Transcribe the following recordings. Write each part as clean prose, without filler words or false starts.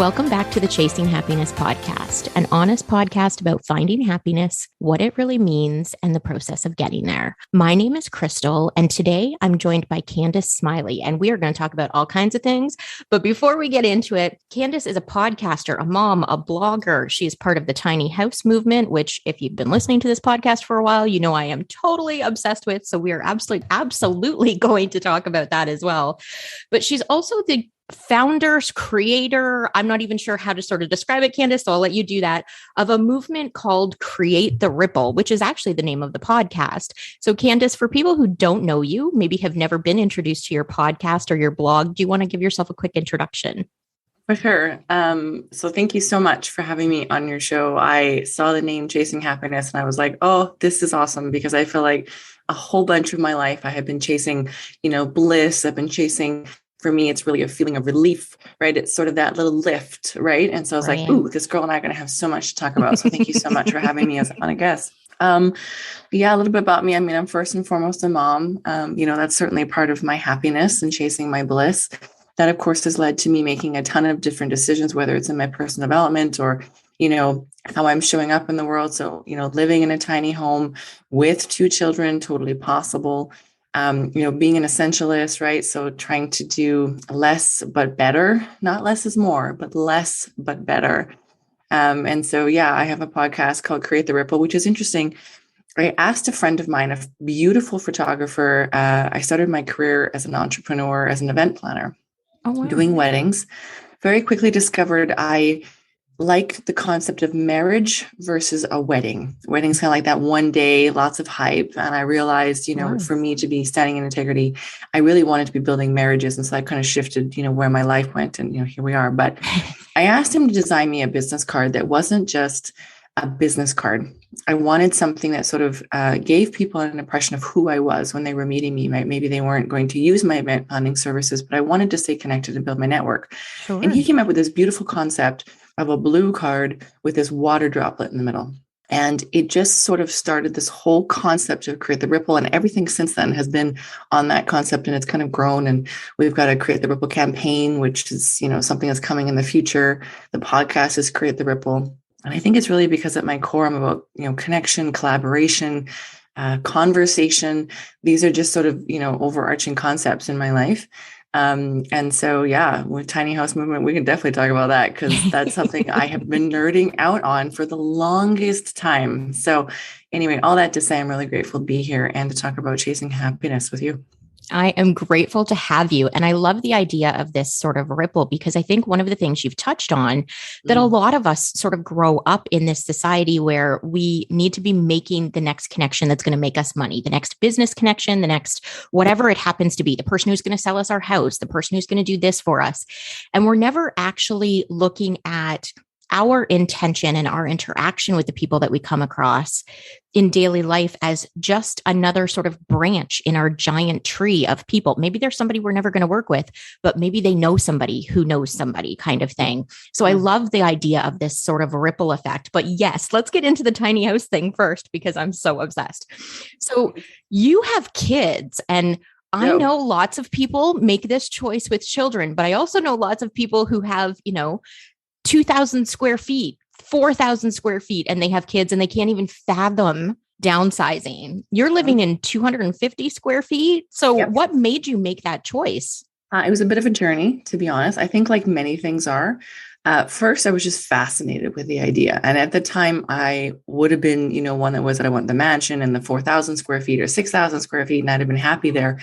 Welcome back to the Chasing Happiness podcast, an honest podcast about finding happiness, what it really means, and the process of getting there. My name is Crystal, and today I'm joined by Candice Smiley, and we are going to talk about all kinds of things. But before we get into it, Candice is a podcaster, a mom, a blogger. She is part of the tiny house movement, which if you've been listening to this podcast for a while, you know I am totally obsessed with. So we are absolutely going to talk about that as well. But she's also the founders, creator, I'm not even sure how to sort of describe it, Candice, so I'll let you do that, of a movement called Create the Ripple, which is actually the name of the podcast. So Candice, for people who don't know you, maybe have never been introduced to your podcast or your blog, do you want to give yourself a quick introduction? For sure. So thank you so much for having me on your show. I saw the name Chasing Happiness and I was like, oh, this is awesome, because I feel like a whole bunch of my life I have been chasing, bliss. I've been chasing, for me, it's really a feeling of relief, right? It's sort of that little lift, right? And so I was like, ooh, this girl and I are going to have so much to talk about. So thank you so much for having me as a fun guest. A little bit about me. I mean, I'm first and foremost a mom. That's certainly part of my happiness and chasing my bliss. That, of course, has led to me making a ton of different decisions, whether it's in my personal development or, how I'm showing up in the world. So, living in a tiny home with 2 children, totally possible. Being an essentialist, right? So trying to do less, but better, not less is more, but less, but better. I have a podcast called Create the Ripple, which is interesting. I asked a friend of mine, a beautiful photographer. I started my career as an entrepreneur, as an event planner, doing weddings. Very quickly discovered I like the concept of marriage versus a wedding. Wedding's kind of like that one day, lots of hype. And I realized, for me to be standing in integrity, I really wanted to be building marriages. And so I kind of shifted, where my life went, and, here we are. But I asked him to design me a business card that wasn't just a business card. I wanted something that sort of gave people an impression of who I was when they were meeting me. Maybe they weren't going to use my event planning services, but I wanted to stay connected and build my network. Sure. And he came up with this beautiful concept of a blue card with this water droplet in the middle. And it just sort of started this whole concept of Create the Ripple. And everything since then has been on that concept, and it's kind of grown. And we've got a Create the Ripple campaign, which is, something that's coming in the future. The podcast is Create the Ripple. And I think it's really because at my core, I'm about, connection, collaboration, conversation. These are just sort of, overarching concepts in my life. With Tiny House Movement, we can definitely talk about that, because that's something I have been nerding out on for the longest time. So anyway, all that to say, I'm really grateful to be here and to talk about chasing happiness with you. I am grateful to have you. And I love the idea of this sort of ripple, because I think one of the things you've touched on, that a lot of us sort of grow up in this society where we need to be making the next connection that's going to make us money, the next business connection, the next whatever it happens to be, the person who's going to sell us our house, the person who's going to do this for us. And we're never actually looking at our intention and our interaction with the people that we come across in daily life as just another sort of branch in our giant tree of people. Maybe there's somebody we're never going to work with, but maybe they know somebody who knows somebody, kind of thing. So I love the idea of this sort of ripple effect. But yes, let's get into the tiny house thing first, because I'm so obsessed. So you have kids, and I know lots of people make this choice with children, but I also know lots of people who have, 2,000 square feet, 4,000 square feet, and they have kids and they can't even fathom downsizing. You're living in 250 square feet. So what made you make that choice? It was a bit of a journey, to be honest. I think like many things are. First, I was just fascinated with the idea. And at the time, I would have been, one that was that I want the mansion and the 4,000 square feet or 6,000 square feet, and I'd have been happy there.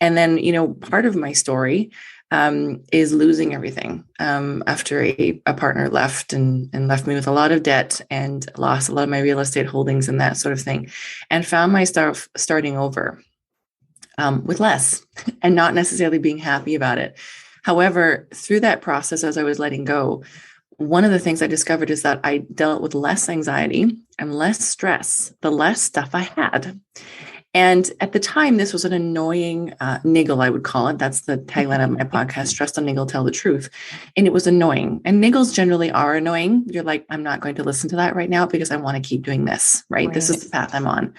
And then, part of my story is losing everything after a partner left and left me with a lot of debt and lost a lot of my real estate holdings and that sort of thing, and found myself starting over with less and not necessarily being happy about it. However, through that process, as I was letting go, one of the things I discovered is that I dealt with less anxiety and less stress, the less stuff I had. And at the time, this was an annoying niggle, I would call it. That's the tagline of my podcast, Trust and Niggle, Tell the Truth. And it was annoying. And niggles generally are annoying. You're like, I'm not going to listen to that right now because I want to keep doing this, right? This is the path I'm on.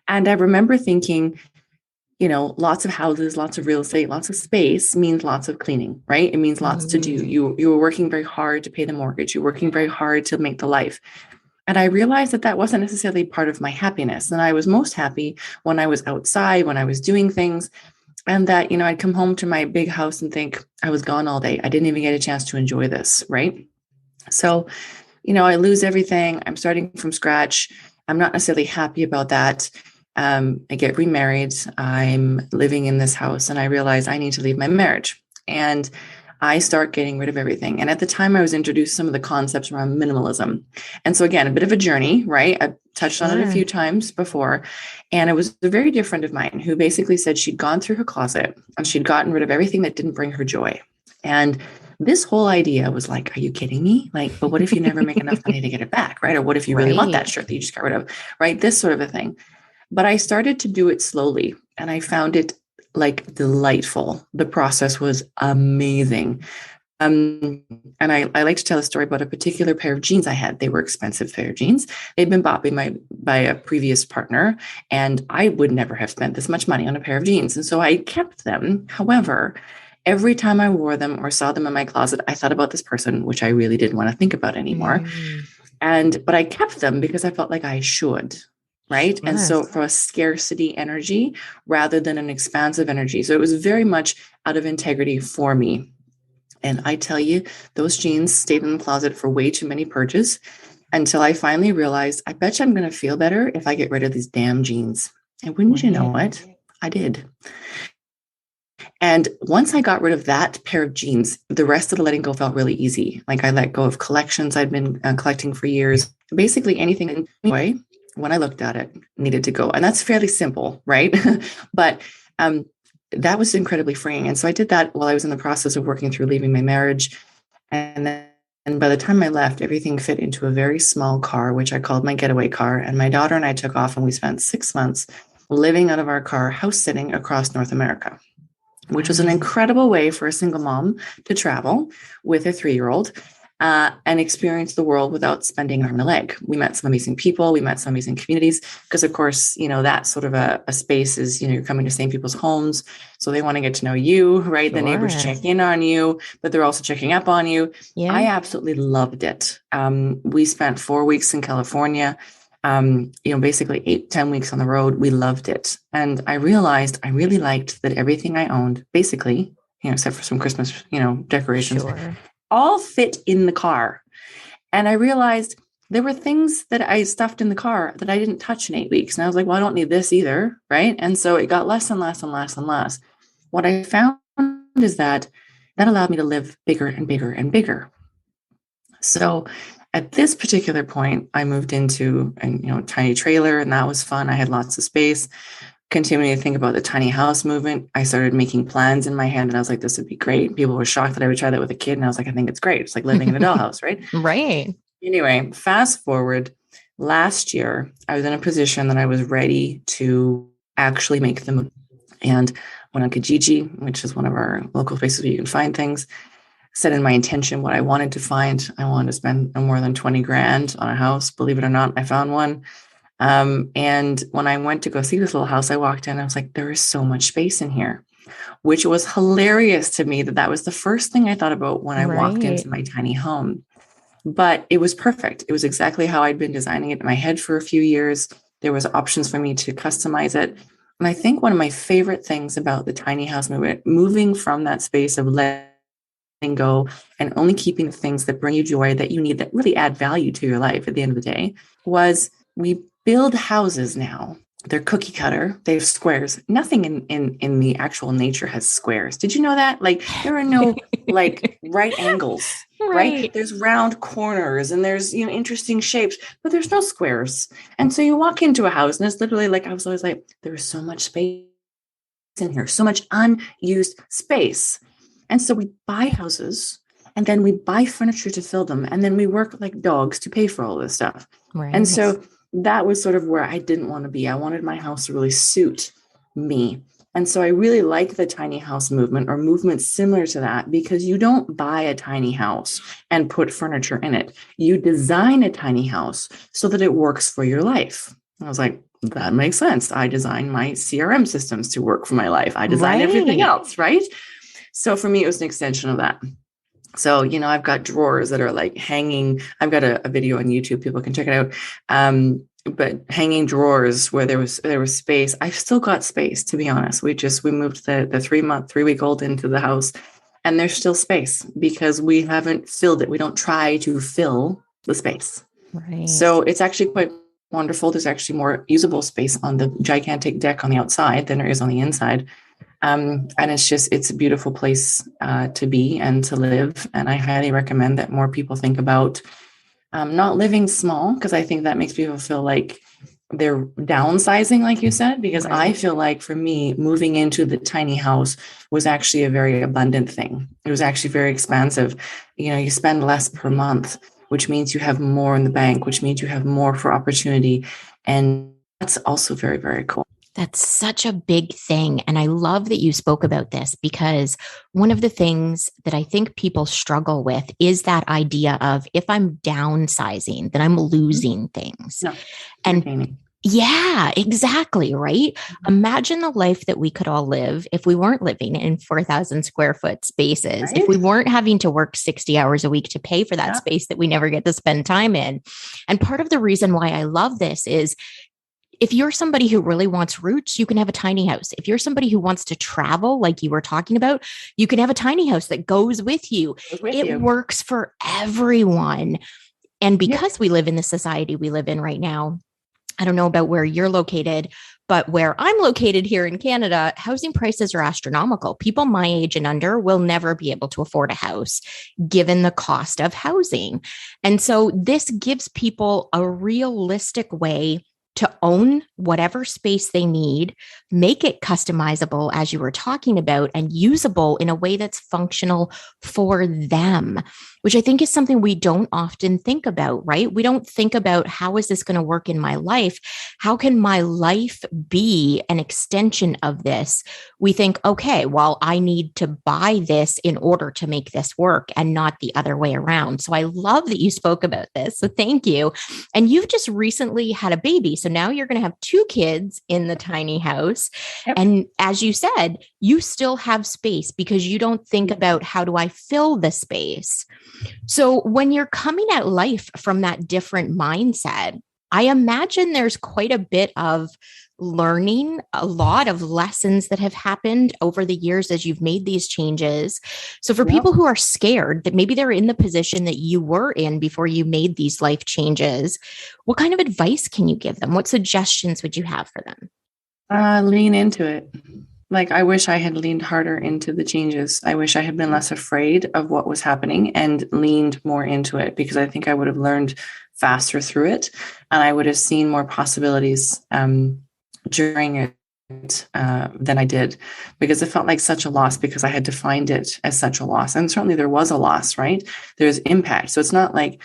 And I remember thinking, lots of houses, lots of real estate, lots of space means lots of cleaning, right? It means lots to do. You were working very hard to pay the mortgage. You're working very hard to make the life. And I realized that that wasn't necessarily part of my happiness. And I was most happy when I was outside, when I was doing things. And that, I'd come home to my big house and think I was gone all day. I didn't even get a chance to enjoy this, right? So, I lose everything. I'm starting from scratch. I'm not necessarily happy about that. I get remarried. I'm living in this house and I realize I need to leave my marriage. And I start getting rid of everything. And at the time, I was introduced to some of the concepts around minimalism. And so, again, a bit of a journey, right? I've touched on it a few times before. And it was a very dear friend of mine who basically said she'd gone through her closet and she'd gotten rid of everything that didn't bring her joy. And this whole idea was like, are you kidding me? Like, but what if you never make enough money to get it back, right? Or what if you really want that shirt that you just got rid of, right? This sort of a thing. But I started to do it slowly and I found it like delightful. The process was amazing. And I like to tell a story about a particular pair of jeans I had. They were expensive pair of jeans. They'd been bought by a previous partner, and I would never have spent this much money on a pair of jeans. And so I kept them. However, every time I wore them or saw them in my closet, I thought about this person, which I really didn't want to think about anymore. But I kept them because I felt like I should. Right. Yes. And so for a scarcity energy rather than an expansive energy. So it was very much out of integrity for me. And I tell you, those jeans stayed in the closet for way too many purges until I finally realized, I bet you I'm going to feel better if I get rid of these damn jeans. And wouldn't you know it? I did. And once I got rid of that pair of jeans, the rest of the letting go felt really easy. Like I let go of collections I'd been collecting for years. Basically anything in a way, when I looked at it, needed to go. And that's fairly simple, right? But that was incredibly freeing. And so I did that while I was in the process of working through leaving my marriage. And by the time I left, everything fit into a very small car, which I called my getaway car. And my daughter and I took off and we spent 6 months living out of our car, house sitting across North America, which was an incredible way for a single mom to travel with a 3-year-old. And experience the world without spending an arm and a leg. We met some amazing people. We met some amazing communities because, of course, that sort of a space is, you're coming to same people's homes. So they want to get to know you, right? Sure. The neighbors check in on you, but they're also checking up on you. Yeah. I absolutely loved it. We spent 4 weeks in California, basically 8-10 weeks on the road. We loved it. And I realized I really liked that everything I owned, basically, except for some Christmas, decorations, sure, all fit in the car. And I realized there were things that I stuffed in the car that I didn't touch in 8 weeks. And I was like, well, I don't need this either. Right. And so it got less and less and less and less. What I found is that allowed me to live bigger and bigger and bigger. So at this particular point, I moved into a tiny trailer, and that was fun. I had lots of space. Continuing to think about the tiny house movement, I started making plans in my head, and I was like, this would be great. People were shocked that I would try that with a kid. And I was like, I think it's great. It's like living in a dollhouse, right? Right. Anyway, fast forward, last year, I was in a position that I was ready to actually make the move. And went on Kijiji, which is one of our local places where you can find things, set in my intention what I wanted to find. I wanted to spend no more than 20 grand on a house. Believe it or not, I found one. And when I went to go see this little house, I walked in, I was like, there is so much space in here, which was hilarious to me that was the first thing I thought about when I walked into my tiny home. But it was perfect. It was exactly how I'd been designing it in my head for a few years. There was options for me to customize it. And I think one of my favorite things about the tiny house movement, moving from that space of letting go and only keeping the things that bring you joy, that you need, that really add value to your life at the end of the day, was we build houses now. They're cookie cutter. They have squares. Nothing in the actual nature has squares. Did you know that? Like there are no like right angles, right? There's round corners and there's, interesting shapes, but there's no squares. And so you walk into a house and it's literally like, I was always like, there's so much space in here, so much unused space. And so we buy houses and then we buy furniture to fill them. And then we work like dogs to pay for all this stuff. Right. And so that was sort of where I didn't want to be. I wanted my house to really suit me. And so I really like the tiny house movement, or movements similar to that, because you don't buy a tiny house and put furniture in it. You design a tiny house so that it works for your life. I was like, that makes sense. I design my CRM systems to work for my life. I design Right. everything else, right? So for me, it was an extension of that. So, I've got drawers that are like hanging. I've got a video on YouTube. People can check it out. But hanging drawers where there was space. I've still got space, to be honest. We moved the 3-week-old into the house, and there's still space because we haven't filled it. We don't try to fill the space. Right. So it's actually quite wonderful. There's actually more usable space on the gigantic deck on the outside than there is on the inside. And it's a beautiful place to be and to live. And I highly recommend that more people think about not living small, because I think that makes people feel like they're downsizing, like you said, because Right. I feel like for me, moving into the tiny house was actually a very abundant thing. It was actually very expansive. You spend less per month, which means you have more in the bank, which means you have more for opportunity. And that's also very, very cool. That's such a big thing. And I love that you spoke about this, because one of the things that I think people struggle with is that idea of, if I'm downsizing, then I'm losing things. No, and yeah, exactly. Right. Imagine the life that we could all live if we weren't living in 4,000 square foot spaces, right? If we weren't having to work 60 hours a week to pay for that space that we never get to spend time in. And part of the reason why I love this is, if you're somebody who really wants roots, you can have a tiny house. If you're somebody who wants to travel, like you were talking about, you can have a tiny house that goes with you. It works for everyone. And because we live in the society we live in right now, I don't know about where you're located, but where I'm located here in Canada, housing prices are astronomical. People my age and under will never be able to afford a house, given the cost of housing. And so this gives people a realistic way to own whatever space they need, make it customizable, as you were talking about, and usable in a way that's functional for them, which I think is something we don't often think about, right? We don't think about, how is this going to work in my life? How can my life be an extension of this? We think, okay, well, I need to buy this in order to make this work, and not the other way around. So I love that you spoke about this. So thank you. And you've just recently had a baby. So now you're going to have 2 kids in the tiny house. Yep. And as you said, you still have space, because you don't think about, how do I fill the space? So when you're coming at life from that different mindset, I imagine there's quite a bit of learning, a lot of lessons that have happened over the years as you've made these changes. So for people who are scared that maybe they're in the position that you were in before you made these life changes, what kind of advice can you give them? What suggestions would you have for them? Lean into it. Like, I wish I had leaned harder into the changes. I wish I had been less afraid of what was happening and leaned more into it, because I think I would have learned faster through it, and I would have seen more possibilities during it than I did, because it felt like such a loss, because I had defined it as such a loss. And certainly there was a loss, right? There's impact. So it's not like,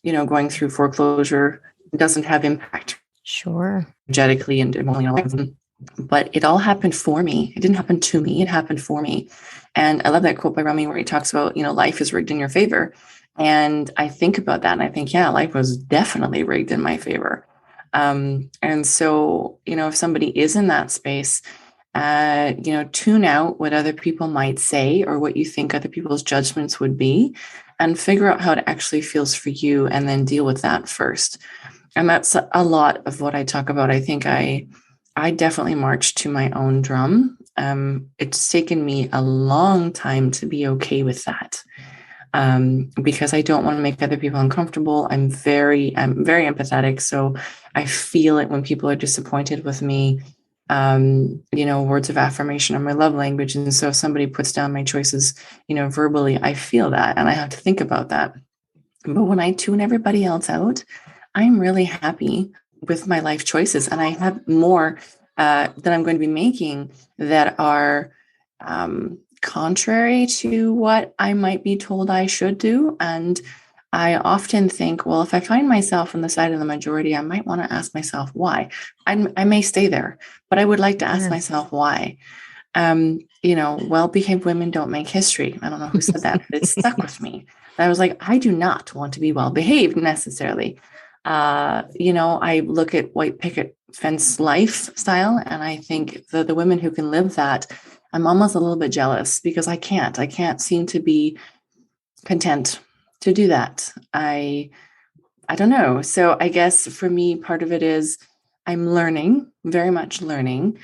going through foreclosure doesn't have impact. Sure. Energetically and emotionally. But it all happened for me. It didn't happen to me. It happened for me. And I love that quote by Rumi where he talks about, life is rigged in your favor. And I think about that, and I think, yeah, life was definitely rigged in my favor. And so, if somebody is in that space, tune out what other people might say or what you think other people's judgments would be, and figure out how it actually feels for you, and then deal with that first. And that's a lot of what I talk about. I think I definitely marched to my own drum. It's taken me a long time to be okay with that, because I don't want to make other people uncomfortable. I'm very empathetic, so I feel it when people are disappointed with me. Words of affirmation are my love language, and so if somebody puts down my choices, verbally, I feel that, and I have to think about that. But when I tune everybody else out, I'm really happy with my life choices, and I have more that I'm going to be making that are contrary to what I might be told I should do. And I often think, well, if I find myself on the side of the majority, I might want to ask myself why. I may stay there, but I would like to ask myself why. Well-behaved women don't make history. I don't know who said that, but it stuck with me. And I was like, I do not want to be well-behaved necessarily. I look at white picket fence lifestyle, and I think the women who can live that, I'm almost a little bit jealous because I can't seem to be content to do that. I don't know. So I guess for me, part of it is I'm learning, very much learning,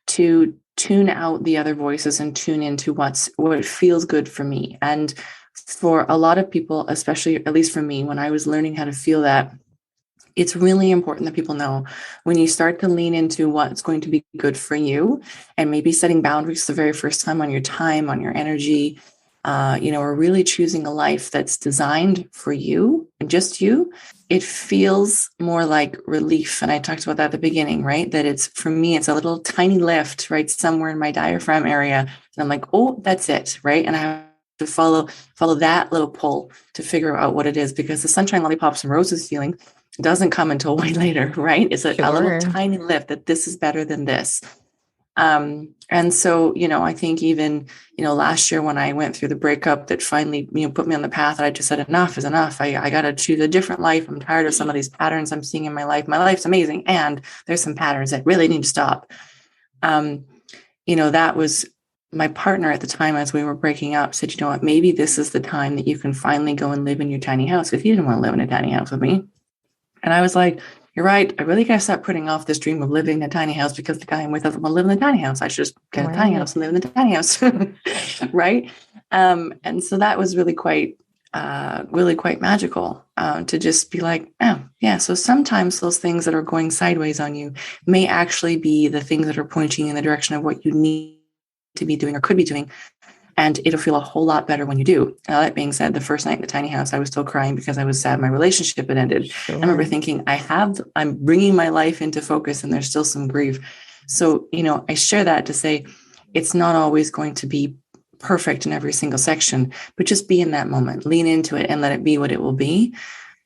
to tune out the other voices and tune into what feels good for me. And for a lot of people, especially at least for me, when I was learning how to feel that, it's really important that people know when you start to lean into what's going to be good for you, and maybe setting boundaries the very first time on your time, on your energy, or really choosing a life that's designed for you and just you, it feels more like relief. And I talked about that at the beginning, right? That it's, for me, it's a little tiny lift, right? Somewhere in my diaphragm area. And I'm like, oh, that's it, right? And I have to follow that little pull to figure out what it is, because the sunshine, lollipops, and roses feeling doesn't come until way later, right? It's a little tiny lift that this is better than this. And so, I think even, last year when I went through the breakup that finally, put me on the path that I just said, enough is enough. I got to choose a different life. I'm tired of some of these patterns I'm seeing in my life. My life's amazing, and there's some patterns that really need to stop. That was my partner at the time, as we were breaking up, said, you know what, maybe this is the time that you can finally go and live in your tiny house, because he didn't want to live in a tiny house with me. And I was like, you're right. I really got to stop putting off this dream of living in a tiny house because the guy I'm with doesn't want to live in a tiny house. I should just get a tiny house and live in a tiny house. Right. And so that was really quite magical, to just be like, oh, yeah. So sometimes those things that are going sideways on you may actually be the things that are pointing in the direction of what you need to be doing or could be doing. And it'll feel a whole lot better when you do. Now, that being said, the first night in the tiny house, I was still crying because I was sad my relationship had ended. Sure. I remember thinking, I'm bringing my life into focus, and there's still some grief. So, I share that to say it's not always going to be perfect in every single section, but just be in that moment, lean into it, and let it be what it will be.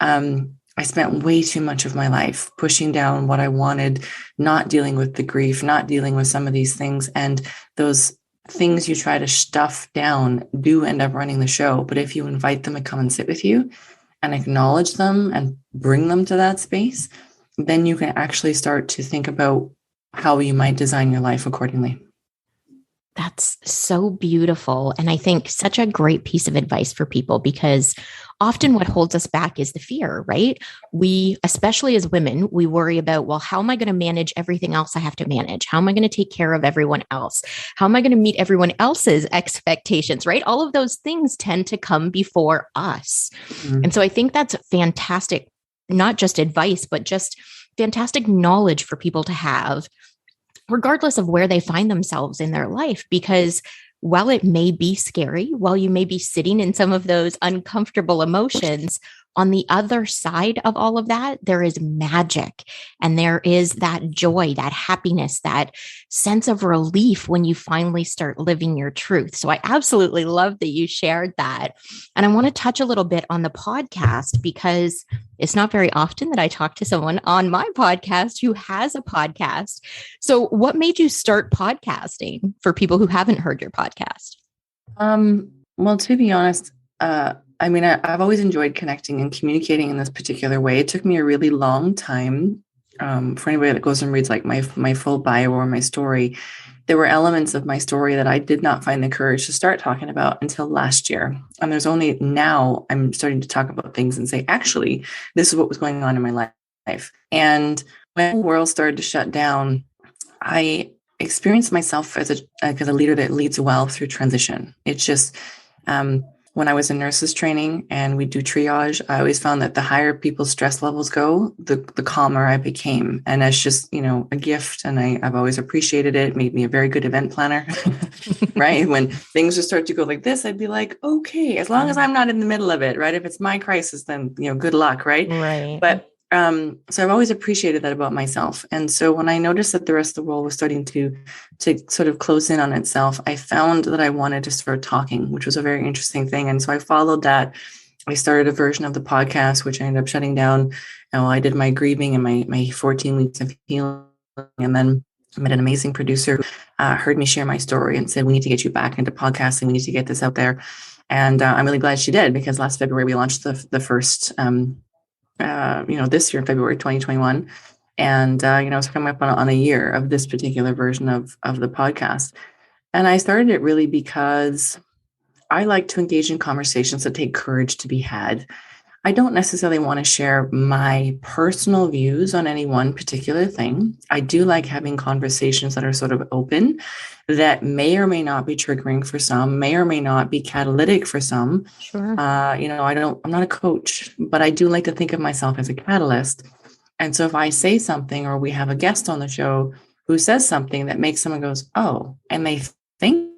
I spent way too much of my life pushing down what I wanted, not dealing with the grief, not dealing with some of these things, and those things you try to stuff down do end up running the show. But if you invite them to come and sit with you and acknowledge them and bring them to that space, then you can actually start to think about how you might design your life accordingly. That's so beautiful. And I think such a great piece of advice for people, because often what holds us back is the fear, right? We, especially as women, we worry about, well, how am I going to manage everything else I have to manage? How am I going to take care of everyone else? How am I going to meet everyone else's expectations, right? All of those things tend to come before us. Mm-hmm. And so I think that's fantastic, not just advice, but just fantastic knowledge for people to have, regardless of where they find themselves in their life, because while it may be scary, while you may be sitting in some of those uncomfortable emotions, on the other side of all of that, there is magic, and there is that joy, that happiness, that sense of relief when you finally start living your truth. So I absolutely love that you shared that. And I want to touch a little bit on the podcast, because it's not very often that I talk to someone on my podcast who has a podcast. So what made you start podcasting, for people who haven't heard your podcast? Well, to be honest, I've always enjoyed connecting and communicating in this particular way. It took me a really long time. For anybody that goes and reads like my full bio or my story, there were elements of my story that I did not find the courage to start talking about until last year. And there's only now I'm starting to talk about things and say, actually, this is what was going on in my life. And when the world started to shut down, I experienced myself as a leader that leads well through transition. It's just, when I was in nurses training and we do triage, I always found that the higher people's stress levels go, the calmer I became. And that's just, a gift. And I've always appreciated it. It made me a very good event planner, right? When things just start to go like this, I'd be like, okay, as long as I'm not in the middle of it, right? If it's my crisis, then, good luck, right? Right. But so I've always appreciated that about myself. And so when I noticed that the rest of the world was starting to sort of close in on itself, I found that I wanted to start talking, which was a very interesting thing. And so I followed that. I started a version of the podcast, which I ended up shutting down. And I did my grieving and my 14 weeks of healing. And then I met an amazing producer who heard me share my story and said, we need to get you back into podcasting. We need to get this out there. And I'm really glad she did, because last February we launched the first this year, February 2021. And, it's coming up on a year of this particular version of the podcast. And I started it really because I like to engage in conversations that take courage to be had. I don't necessarily want to share my personal views on any one particular thing. I do like having conversations that are sort of open, that may or may not be triggering for some, may or may not be catalytic for some. Sure. I'm not a coach, but I do like to think of myself as a catalyst. And so if I say something, or we have a guest on the show who says something that makes someone goes, oh, and they think,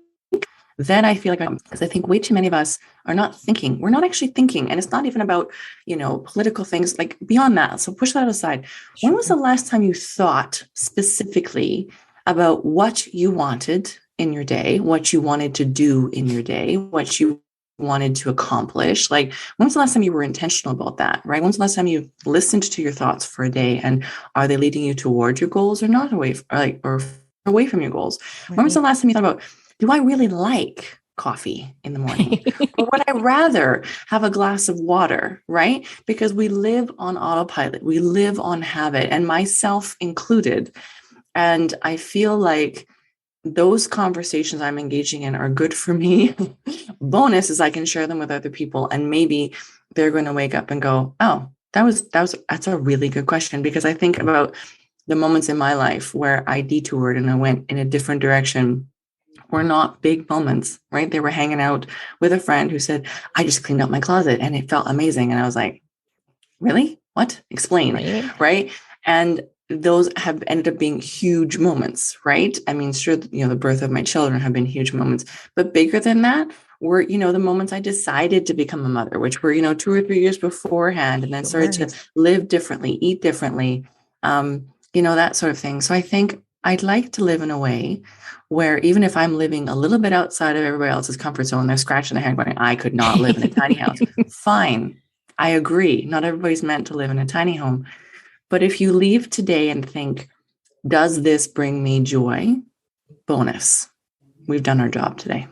then I feel like, because I think way too many of us are not thinking. We're not actually thinking. And it's not even about, political things, like beyond that. So push that aside. Sure. When was the last time you thought specifically about what you wanted in your day, what you wanted to do in your day, what you wanted to accomplish? Like, when was the last time you were intentional about that, right? When was the last time you listened to your thoughts for a day, and are they leading you toward your goals or not, or away from your goals? Right. When was the last time you thought about, do I really like coffee in the morning? Or would I rather have a glass of water, right? Because we live on autopilot. We live on habit, and myself included. And I feel like those conversations I'm engaging in are good for me. Bonus is I can share them with other people, and maybe they're going to wake up and go, oh, that's a really good question. Because I think about the moments in my life where I detoured and I went in a different direction were not big moments, right? They were hanging out with a friend who said, I just cleaned out my closet and it felt amazing. And I was like, really? What? Explain, right? And those have ended up being huge moments, right? I mean, sure, the birth of my children have been huge moments, but bigger than that were, the moments I decided to become a mother, which were, 2 or 3 years beforehand, and then started to live differently, eat differently, that sort of thing. So I think I'd like to live in a way where, even if I'm living a little bit outside of everybody else's comfort zone, they're scratching their head going, I could not live in a tiny house. Fine. I agree. Not everybody's meant to live in a tiny home. But if you leave today and think, does this bring me joy? Bonus. We've done our job today.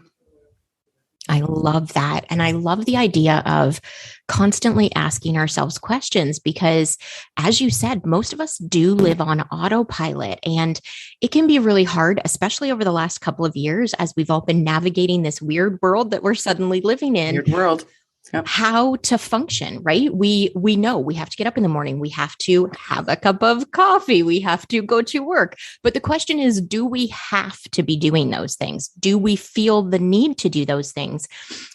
I love that. And I love the idea of constantly asking ourselves questions, because, as you said, most of us do live on autopilot, and it can be really hard, especially over the last couple of years, as we've all been navigating this weird world that we're suddenly living in. Weird world. Yep. How to function, right? We know we have to get up in the morning. We have to have a cup of coffee. We have to go to work. But the question is, do we have to be doing those things? Do we feel the need to do those things?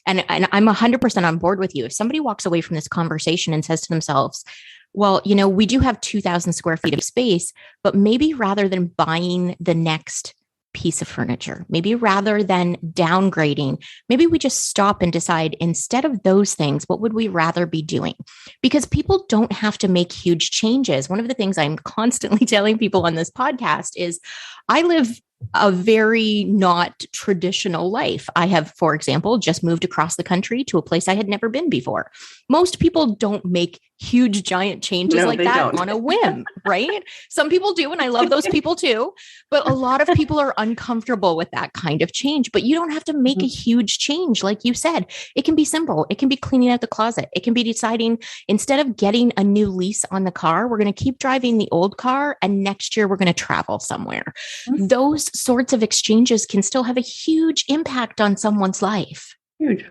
And I'm 100% on board with you. If somebody walks away from this conversation and says to themselves, well, we do have 2,000 square feet of space, but maybe rather than buying the next piece of furniture, maybe rather than downgrading, maybe we just stop and decide, instead of those things, what would we rather be doing? Because people don't have to make huge changes. One of the things I'm constantly telling people on this podcast is, I live a very not traditional life. I have, for example, just moved across the country to a place I had never been before. Most people don't make huge, giant changes like that on a whim, right? Some people do, and I love those people too. But a lot of people are uncomfortable with that kind of change. But you don't have to make a huge change. Like you said, it can be simple. It can be cleaning out the closet. It can be deciding, instead of getting a new lease on the car, we're going to keep driving the old car, and next year we're going to travel somewhere. Those sorts of exchanges can still have a huge impact on someone's life. Huge.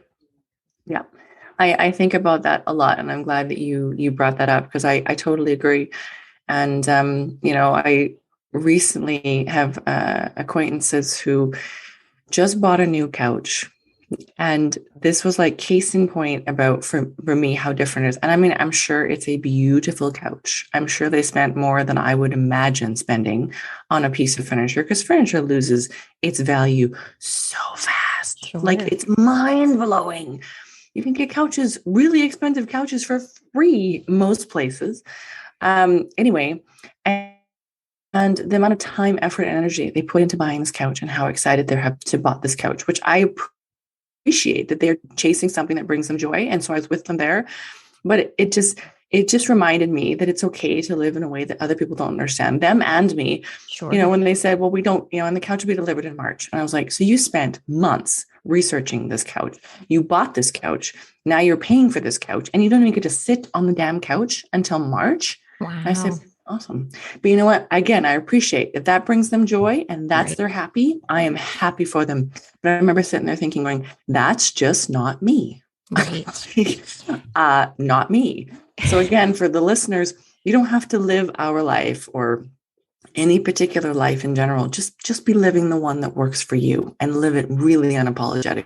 Yeah. I think about that a lot, and I'm glad that you brought that up, because I totally agree. And, I recently have acquaintances who just bought a new couch. And this was like case in point about, for me, how different it is. And I mean, I'm sure it's a beautiful couch. I'm sure they spent more than I would imagine spending on a piece of furniture, because furniture loses its value so fast. Sure. Like, it's mind blowing. You can get couches, really expensive couches, for free most places. Anyway, and the amount of time, effort, and energy they put into buying this couch, and how excited they have to bought this couch, which I appreciate, that they're chasing something that brings them joy. And so I was with them there. But it it just reminded me that it's okay to live in a way that other people don't understand, them and me. Sure. You know, when they said, well, we don't, you know, and the couch will be delivered in March. And I was like, so you spent months researching this couch. You bought this couch. Now you're paying for this couch and you don't even get to sit on the damn couch until March. Wow. I said, awesome. But you know what? Again, I appreciate if that brings them joy and that's they're happy. I am happy for them. But I remember sitting there thinking, going, that's just not me. Right. Not me. So again, for the listeners, you don't have to live our life or any particular life in general. Just be living the one that works for you and live it really unapologetically,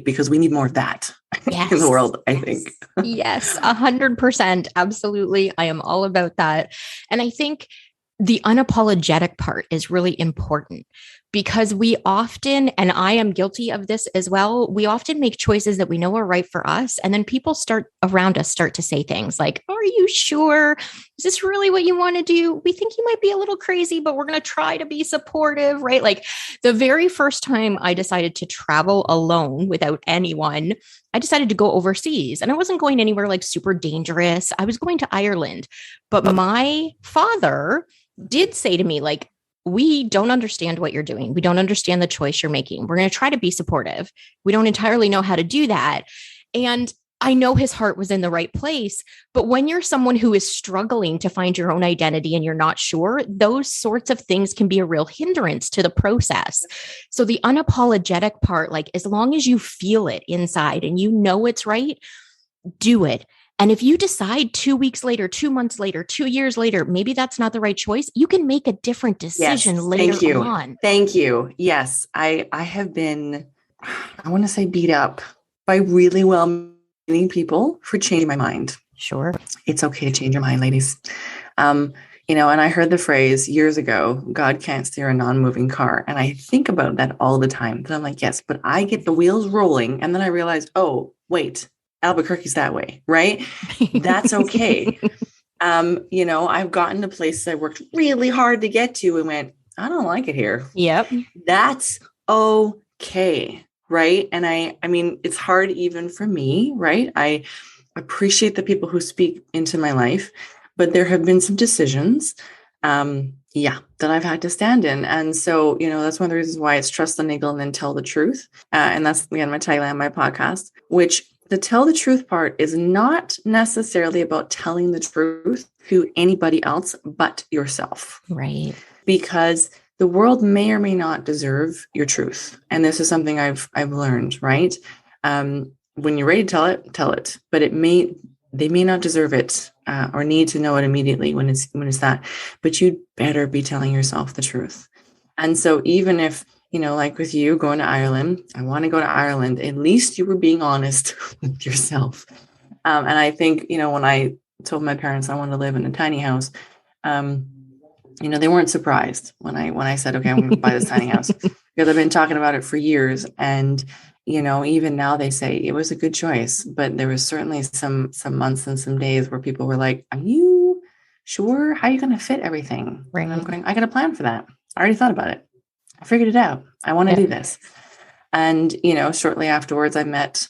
because we need more of that in the world, I think. Yes, 100%. Absolutely. I am all about that. And I think the unapologetic part is really important, because we often, and I am guilty of this as well, we often make choices that we know are right for us. And then people around us start to say things like, are you sure? Is this really what you want to do? We think you might be a little crazy, but we're going to try to be supportive, right? Like the very first time I decided to travel alone without anyone, I decided to go overseas, and I wasn't going anywhere like super dangerous. I was going to Ireland, but my father did say to me, like, we don't understand what you're doing. We don't understand the choice you're making. We're going to try to be supportive. We don't entirely know how to do that. And I know his heart was in the right place. But when you're someone who is struggling to find your own identity and you're not sure, those sorts of things can be a real hindrance to the process. So the unapologetic part, like, as long as you feel it inside and you know it's right, do it. And if you decide 2 weeks later, 2 months later, 2 years later, maybe that's not the right choice, you can make a different decision later on. Thank you. Yes. I have been, I want to say, beat up by really well-meaning people for changing my mind. Sure. It's okay to change your mind, ladies. You know, and I heard the phrase years ago, God can't steer a non-moving car. And I think about that all the time. Then I'm like, yes, but I get the wheels rolling. And then I realize, oh, wait, Albuquerque's that way, right? That's okay. You know, I've gotten to places I worked really hard to get to and went, I don't like it here. Yep. That's okay. Right. And I mean, it's hard even for me, right? I appreciate the people who speak into my life, but there have been some decisions, that I've had to stand in. And so, you know, that's one of the reasons why it's trust the niggle and then tell the truth. And that's, again, my tagline, my podcast, which the tell the truth part is not necessarily about telling the truth to anybody else but yourself. Right. Because the world may or may not deserve your truth. And this is something I've learned, right? When you're ready to tell it, but they may not deserve it or need to know it immediately when it's that, but you'd better be telling yourself the truth. And so even if, you know, like with you going to Ireland, I want to go to Ireland, at least you were being honest with yourself. And I think, you know, when I told my parents I wanted to live in a tiny house, you know, they weren't surprised when I said, okay, I'm going to buy this tiny house, because I've been talking about it for years. And, you know, even now they say it was a good choice, but there was certainly some months and some days where people were like, are you sure? How are you going to fit everything? Right. And I'm going, I got a plan for that. I already thought about it. I figured it out. I want to do this. And, you know, shortly afterwards, I met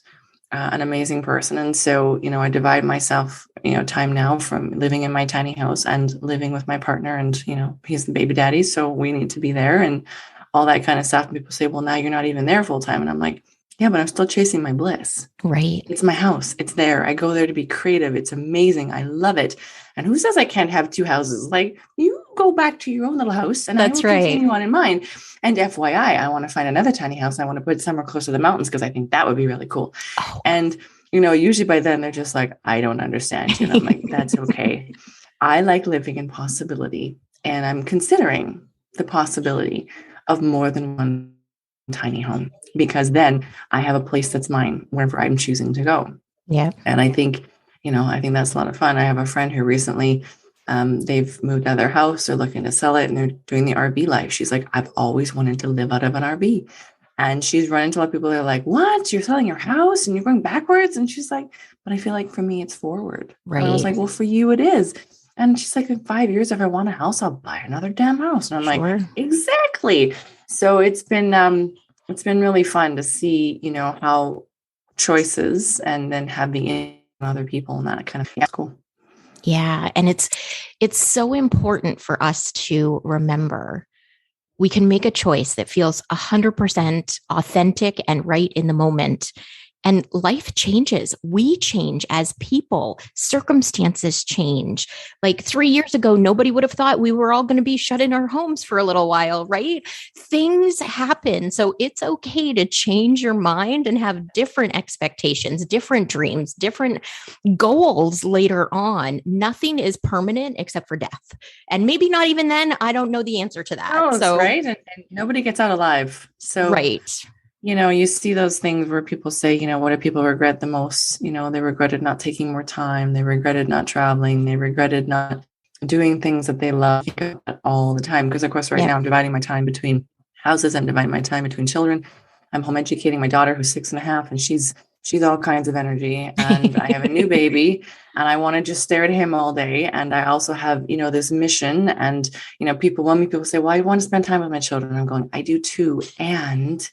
an amazing person. And so, you know, I divide myself, you know, time now from living in my tiny house and living with my partner. And, you know, he's the baby daddy, so we need to be there and all that kind of stuff. And people say, well, now you're not even there full time. And I'm like, yeah, but I'm still chasing my bliss. Right. It's my house. It's there. I go there to be creative. It's amazing. I love it. And who says I can't have two houses? Like, you go back to your own little house and that's I will right. continue on in mine. And FYI, I want to find another tiny house. I want to put it somewhere close to the mountains because I think that would be really cool. Oh. And, you know, usually by then they're just like, I don't understand you. And I'm like, that's okay. I like living in possibility. And I'm considering the possibility of more than one tiny home, because then I have a place that's mine wherever I'm choosing to go. Yeah. And I think, you know, I think that's a lot of fun. I have a friend who recently, they've moved out of their house. They're looking to sell it and they're doing the RV life. She's like, I've always wanted to live out of an RV. And she's run into a lot of people that are like, what? You're selling your house and you're going backwards? And she's like, but I feel like for me, it's forward. Right. And I was like, well, for you, it is. And she's like, in 5 years, if I want a house, I'll buy another damn house. And I'm like, exactly. So it's been really fun to see, you know, how choices and then have the other people and that kind of thing. Yeah, cool. Yeah. And it's so important for us to remember we can make a choice that feels 100% authentic and right in the moment. And life changes. We change as people. Circumstances change. Like 3 years ago, nobody would have thought we were all going to be shut in our homes for a little while, right? Things happen. So it's okay to change your mind and have different expectations, different dreams, different goals later on. Nothing is permanent except for death. And maybe not even then. I don't know the answer to that. Knows, So, right? And nobody gets out alive. So, right. you see those things where people say, what do people regret the most? They regretted not taking more time. They regretted not traveling. They regretted not doing things that they love all the time. Because, of course, right now I'm dividing my time between houses. I'm dividing my time between children. I'm home educating my daughter who's 6.5, and she's all kinds of energy. And I have a new baby, and I want to just stare at him all day. And I also have, this mission. And, people say, well, I want to spend time with my children. I'm going, I do too. And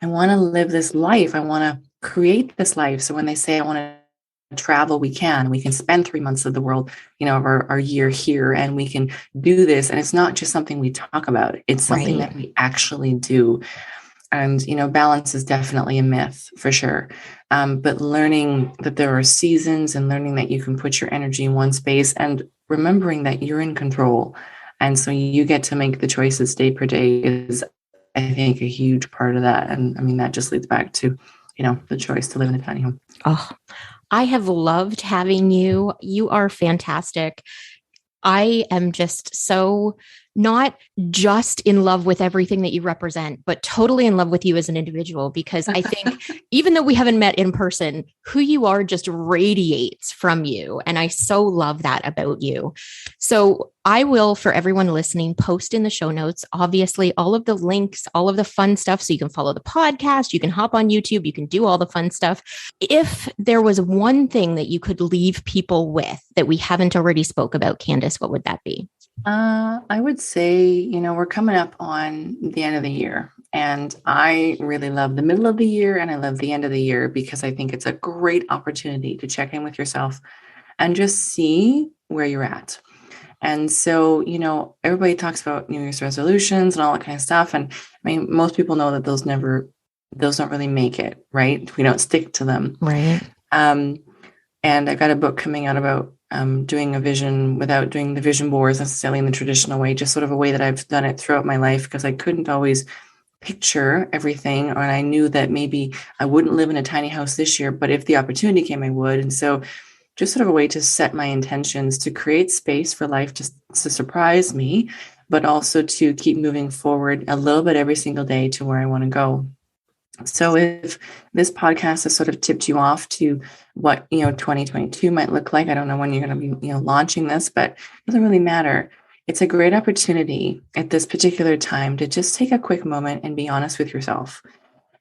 I want to live this life. I want to create this life. So when they say I want to travel, we can spend 3 months of the world, of our year here, and we can do this. And it's not just something we talk about. It's something that we actually do. And, balance is definitely a myth for sure. But learning that there are seasons and learning that you can put your energy in one space and remembering that you're in control. And so you get to make the choices day per day is, I think, a huge part of that. And I mean, that just leads back to, the choice to live in a tiny home. Oh, I have loved having you. You are fantastic. I am just so not just in love with everything that you represent, but totally in love with you as an individual, because I think even though we haven't met in person, who you are just radiates from you. And I so love that about you. So I will, for everyone listening, post in the show notes, obviously, all of the links, all of the fun stuff. So you can follow the podcast, you can hop on YouTube, you can do all the fun stuff. If there was one thing that you could leave people with that we haven't already spoke about, Candice, what would that be? I would say, we're coming up on the end of the year, and I really love the middle of the year and I love the end of the year because I think it's a great opportunity to check in with yourself and just see where you're at. And so, everybody talks about New Year's resolutions and all that kind of stuff. And I mean, most people know that those don't really make it, right? We don't stick to them. Right. And I've got a book coming out about doing a vision without doing the vision boards necessarily in the traditional way, just sort of a way that I've done it throughout my life because I couldn't always picture everything. And I knew that maybe I wouldn't live in a tiny house this year, but if the opportunity came, I would. And so just sort of a way to set my intentions, to create space for life to surprise me, but also to keep moving forward a little bit every single day to where I want to go. So if this podcast has sort of tipped you off to what, 2022 might look like, I don't know when you're going to be, launching this, but it doesn't really matter. It's a great opportunity at this particular time to just take a quick moment and be honest with yourself.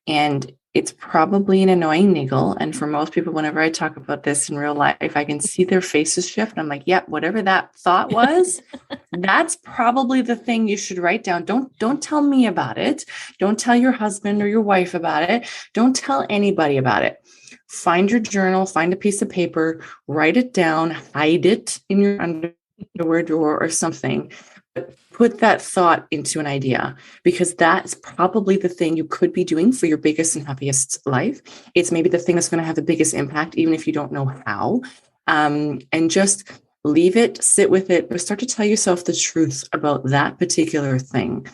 And it's probably an annoying niggle. And for most people, whenever I talk about this in real life, I can see their faces shift. And I'm like, yep, whatever that thought was, that's probably the thing you should write down. Don't tell me about it. Don't tell your husband or your wife about it. Don't tell anybody about it. Find your journal, find a piece of paper, write it down, hide it in your underwear drawer or something. But put that thought into an idea, because that's probably the thing you could be doing for your biggest and happiest life. It's maybe the thing that's going to have the biggest impact, even if you don't know how. And just leave it, sit with it, or start to tell yourself the truth about that particular thing.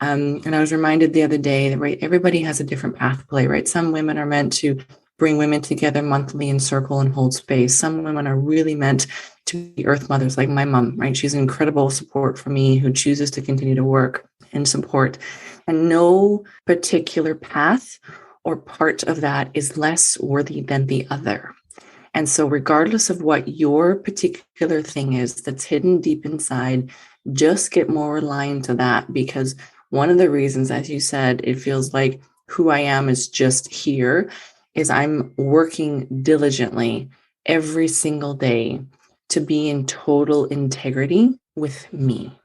And I was reminded the other day that, right, everybody has a different pathway, right? Some women are meant to bring women together monthly in circle and hold space. Some women are really meant to be earth mothers, like my mom, right? She's an incredible support for me who chooses to continue to work and support. And no particular path or part of that is less worthy than the other. And so regardless of what your particular thing is that's hidden deep inside, just get more aligned to that, because one of the reasons, as you said, it feels like who I am is just here, is I'm working diligently every single day to be in total integrity with me,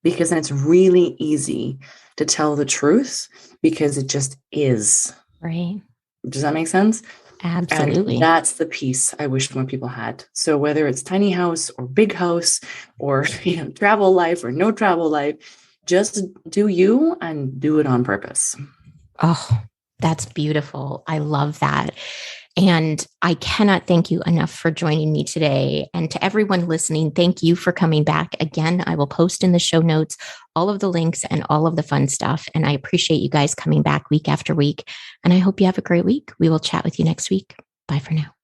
because then it's really easy to tell the truth because it just is. Right. Does that make sense? Absolutely. And that's the piece I wish more people had. So whether it's tiny house or big house or travel life or no travel life, just do you and do it on purpose. Oh, that's beautiful. I love that. And I cannot thank you enough for joining me today. And to everyone listening, thank you for coming back. Again, I will post in the show notes all of the links and all of the fun stuff. And I appreciate you guys coming back week after week. And I hope you have a great week. We will chat with you next week. Bye for now.